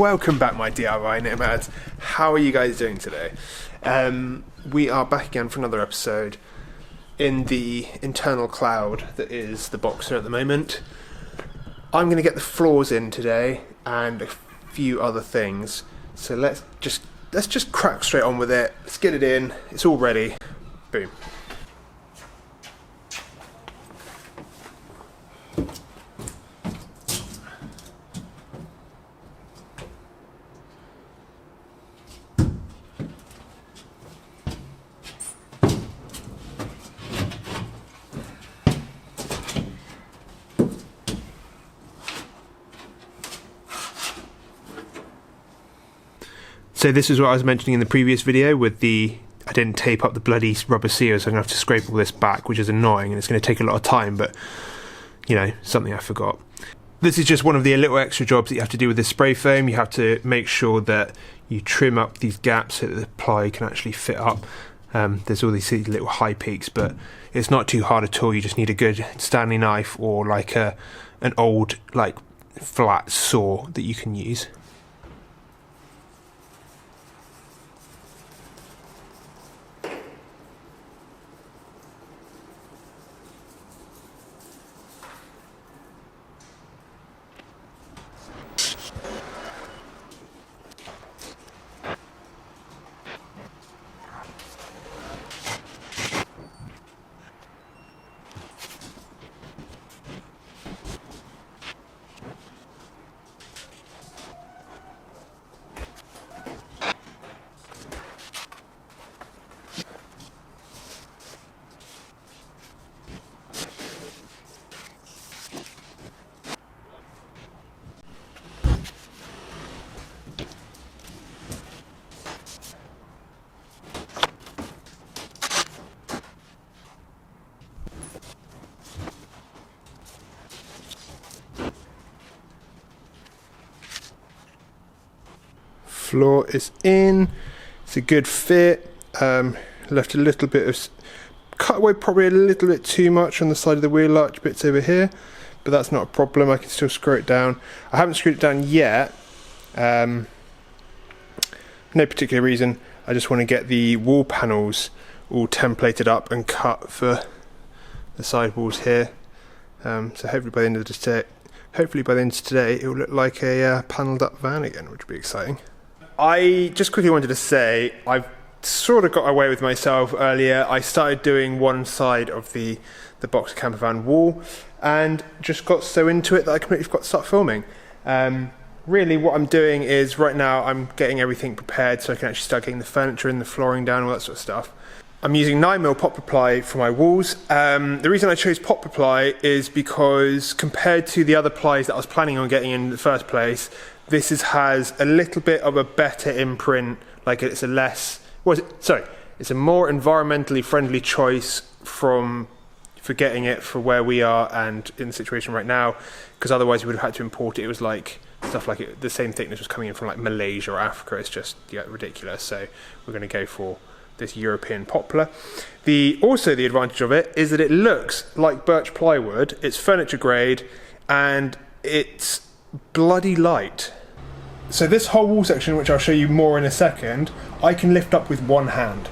Welcome back, my DIY nomads. How are you guys doing today? We are back again for another episode in the internal cloud that is the Boxer at the moment. I'm going to get the floors in today and a few other things. So let's just crack straight on with it. Let's get it in. It's all ready. Boom. So this is what I was mentioning in the previous video with I didn't tape up the bloody rubber seals, so I'm going to have to scrape all this back, which is annoying, and it's going to take a lot of time, but, you know, something I forgot. This is just one of the little extra jobs that you have to do with this spray foam. You have to make sure that you trim up these gaps so that the ply can actually fit up. There's all these little high peaks, but it's not too hard at all. You just need a good Stanley knife or like an old, like, flat saw that you can use. Floor is in. It's a good fit. Left a little bit of cut away, probably a little bit too much on the side of the wheel arch bits over here, but that's not a problem. I can still screw it down. I haven't screwed it down yet. No particular reason. I just want to get the wall panels all templated up and cut for the sidewalls here. So hopefully by the end of today, it will look like a panelled up van again, which would be exciting. I just quickly wanted to say I've sort of got away with myself earlier. I started doing one side of the Boxer camper van wall and just got so into it that I completely forgot to start filming. Really what I'm doing is right now I'm getting everything prepared so I can actually start getting the furniture and the flooring down, all that sort of stuff. I'm using 9mm poplar ply for my walls. The reason I chose poplar ply is because compared to the other plies that I was planning on getting in the first place, this has a little bit of a better imprint, like it's a less, it's a more environmentally friendly choice for getting it for where we are and in the situation right now, because otherwise we would have had to import it. It was like stuff like the same thickness was coming in from like Malaysia or Africa. It's just ridiculous. So we're going to go for this European poplar. Also the advantage of it is that it looks like birch plywood. It's furniture grade and it's bloody light. So this whole wall section, which I'll show you more in a second, I can lift up with one hand.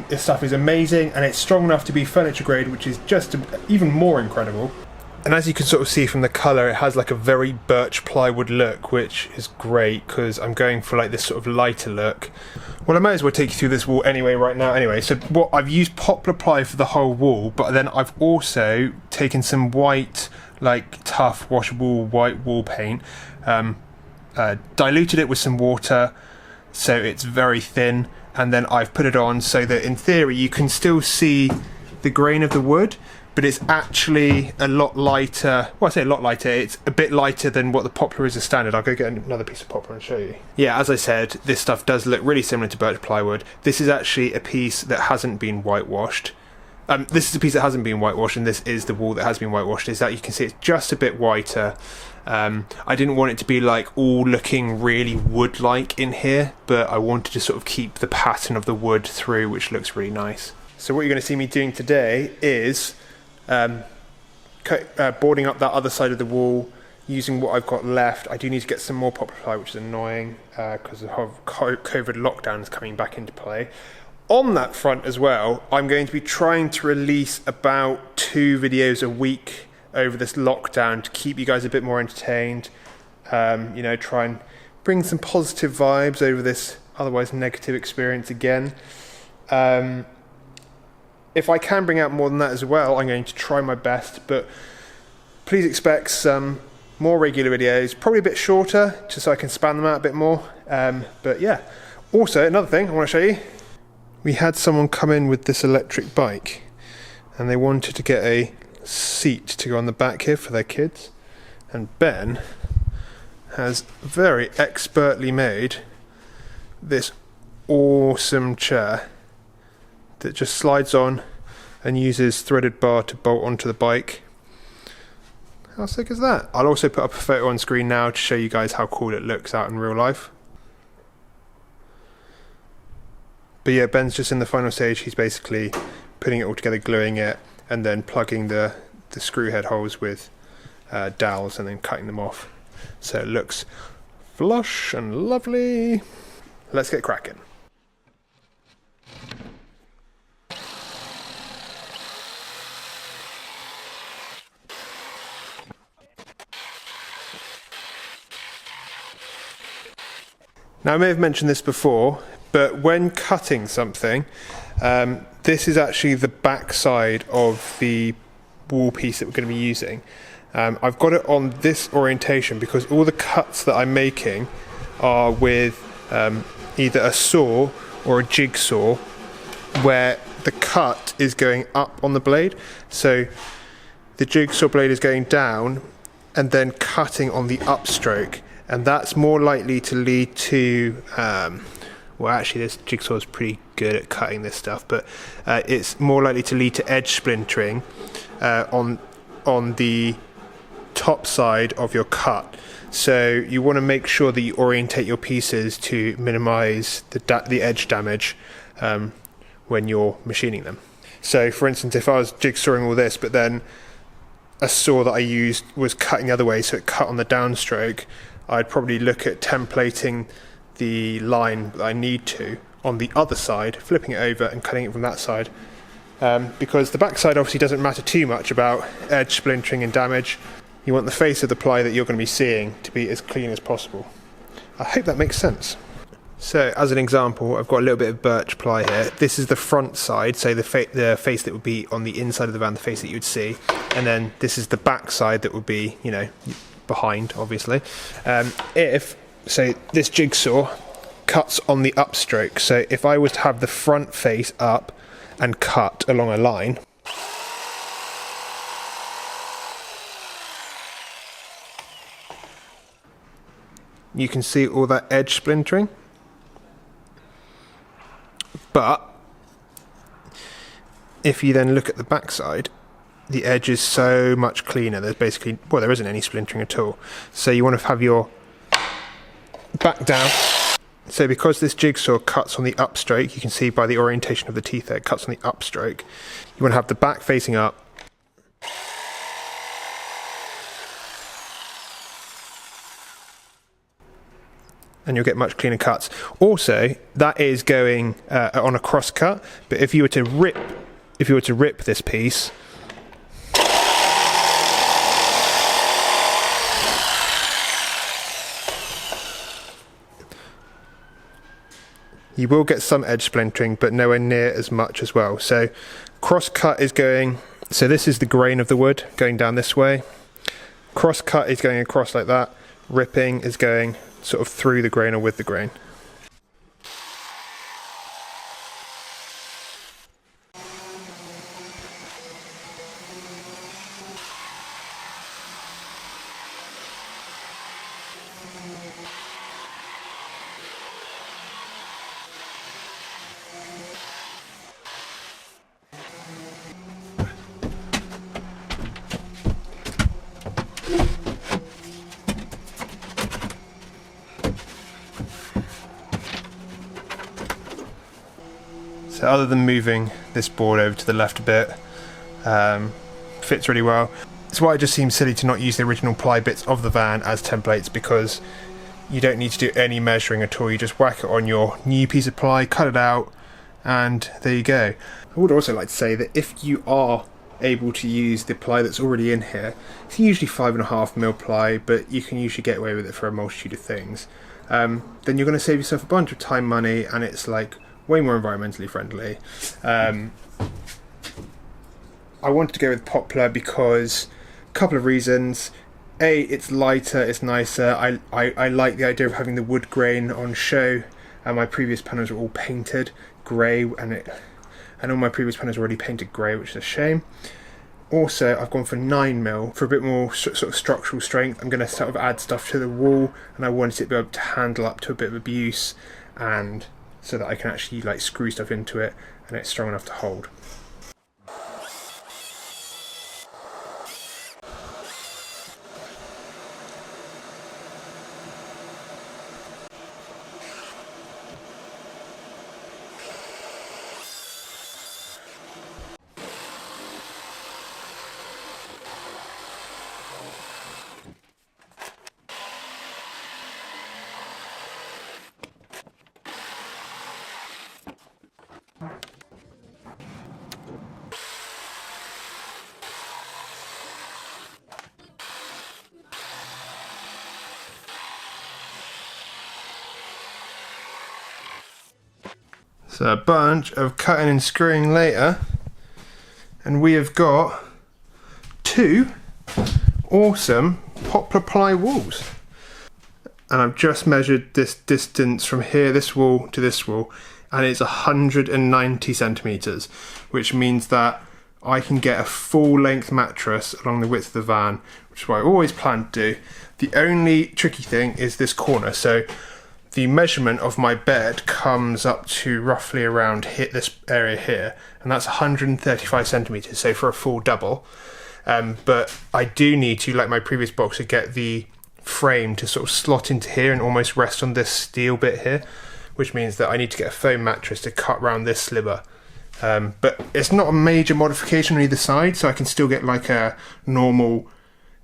This stuff is amazing and it's strong enough to be furniture grade, which is just even more incredible. And as you can sort of see from the colour, it has like a very birch plywood look, which is great because I'm going for like this sort of lighter look. Well, I might as well take you through this wall anyway right now. Anyway, so I've used poplar ply for the whole wall, but then I've also taken some white, like tough washable white wall paint, diluted it with some water so it's very thin, and then I've put it on so that in theory you can still see the grain of the wood, but it's actually a lot lighter. Well, I say a lot lighter, it's a bit lighter than what the poplar is as standard. I'll go get another piece of poplar and show you. Yeah, as I said, this stuff does look really similar to birch plywood. This is actually a piece that hasn't been whitewashed. This is a piece that hasn't been whitewashed, and this is the wall that has been whitewashed. Is that you can see it's just a bit whiter. I didn't want it to be like all looking really wood-like in here, but I wanted to sort of keep the pattern of the wood through, which looks really nice. So what you're going to see me doing today is boarding up that other side of the wall, using what I've got left. I do need to get some more poplar ply, which is annoying because the whole COVID lockdown is coming back into play. On that front as well, I'm going to be trying to release about 2 videos a week over this lockdown to keep you guys a bit more entertained. You know, try and bring some positive vibes over this otherwise negative experience again. If I can bring out more than that as well, I'm going to try my best, but please expect some more regular videos, probably a bit shorter, just so I can span them out a bit more. But yeah, also another thing I want to show you. We had someone come in with this electric bike and they wanted to get a seat to go on the back here for their kids, and Ben has very expertly made this awesome chair that just slides on and uses threaded bar to bolt onto the bike. How sick is that? I'll also put up a photo on screen now to show you guys how cool it looks out in real life. But yeah, Ben's just in the final stage. He's basically putting it all together, gluing it, and then plugging the screw head holes with dowels and then cutting them off. So it looks flush and lovely. Let's get cracking. Now I may have mentioned this before, but when cutting something, this is actually the back side of the wall piece that we're going to be using. I've got it on this orientation because all the cuts that I'm making are with either a saw or a jigsaw, where the cut is going up on the blade. So the jigsaw blade is going down and then cutting on the upstroke, and that's more likely to lead to well, actually this jigsaw is pretty good at cutting this stuff, but it's more likely to lead to edge splintering on the top side of your cut. So you want to make sure that you orientate your pieces to minimize the edge damage when you're machining them. So for instance, if I was jigsawing all this, but then a saw that I used was cutting the other way, so it cut on the downstroke, I'd probably look at templating the line that I need to on the other side, flipping it over and cutting it from that side, because the back side obviously doesn't matter too much about edge splintering and damage. You want the face of the ply that you're going to be seeing to be as clean as possible. I hope that makes sense. So as an example, I've got a little bit of birch ply here. This is the front side, so the face that would be on the inside of the van, the face that you would see, and then this is the back side that would be, you know, behind, obviously. So this jigsaw cuts on the upstroke, so if I was to have the front face up and cut along a line, you can see all that edge splintering. But if you then look at the back side, the edge is so much cleaner. There's basically, well, there isn't any splintering at all. So you want to have your back down. So because this jigsaw cuts on the upstroke, you can see by the orientation of the teeth there, it cuts on the upstroke. You want to have the back facing up. And you'll get much cleaner cuts. Also, that is going on a cross cut, but if you were to rip this piece, you will get some edge splintering, but nowhere near as much as well. So cross cut is going, so this is the grain of the wood going down this way. Cross cut is going across like that. Ripping is going sort of through the grain or with the grain. So other than moving this board over to the left a bit, fits really well. It's why it just seems silly to not use the original ply bits of the van as templates, because you don't need to do any measuring at all. You just whack it on your new piece of ply, cut it out, and there you go. I would also like to say that if you are able to use the ply that's already in here, it's usually 5.5mm ply, but you can usually get away with it for a multitude of things. Then you're going to save yourself a bunch of time, money, and it's like way more environmentally friendly. I wanted to go with Poplar because a couple of reasons. A, it's lighter, it's nicer. I like the idea of having the wood grain on show. My previous panels were all painted grey, and all my previous panels were already painted grey, which is a shame. Also, I've gone for 9mm for a bit more sort of structural strength. I'm going to sort of add stuff to the wall, and I wanted it to be able to handle up to a bit of abuse, and so that I can actually like screw stuff into it and it's strong enough to hold. So a bunch of cutting and screwing later, and we have got 2 awesome Poplar ply walls. And I've just measured this distance from here, this wall to this wall, and it's 190 centimeters, which means that I can get a full length mattress along the width of the van, which is what I always planned to do. The only tricky thing is this corner. So the measurement of my bed comes up to roughly around this area here, and that's 135 centimeters, so for a full double. But I do need to, like my previous box, to get the frame to sort of slot into here and almost rest on this steel bit here, which means that I need to get a foam mattress to cut around this sliver. But it's not a major modification on either side, so I can still get like a normal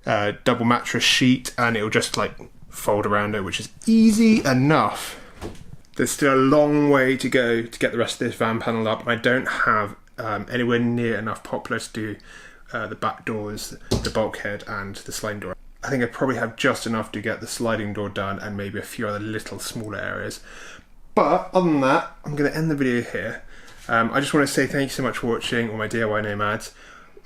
double mattress sheet, and it'll just like fold around it, which is easy enough. There's still a long way to go to get the rest of this van panel up. I don't have anywhere near enough Poplar to do the back doors, the bulkhead, and the sliding door. I think I probably have just enough to get the sliding door done and maybe a few other little smaller areas. But other than that, I'm going to end the video here. I just want to say thank you so much for watching all my DIY nomads.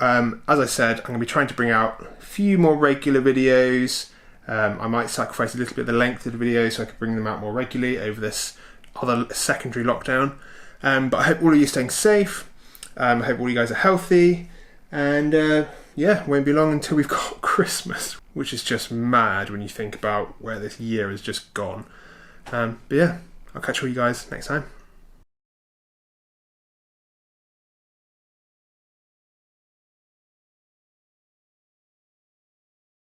As I said, I'm going to be trying to bring out a few more regular videos. I might sacrifice a little bit of the length of the video so I can bring them out more regularly over this other secondary lockdown. But I hope all of you are staying safe. I hope all you guys are healthy. And yeah, won't be long until we've got Christmas, which is just mad when you think about where this year has just gone. But yeah, I'll catch all you guys next time.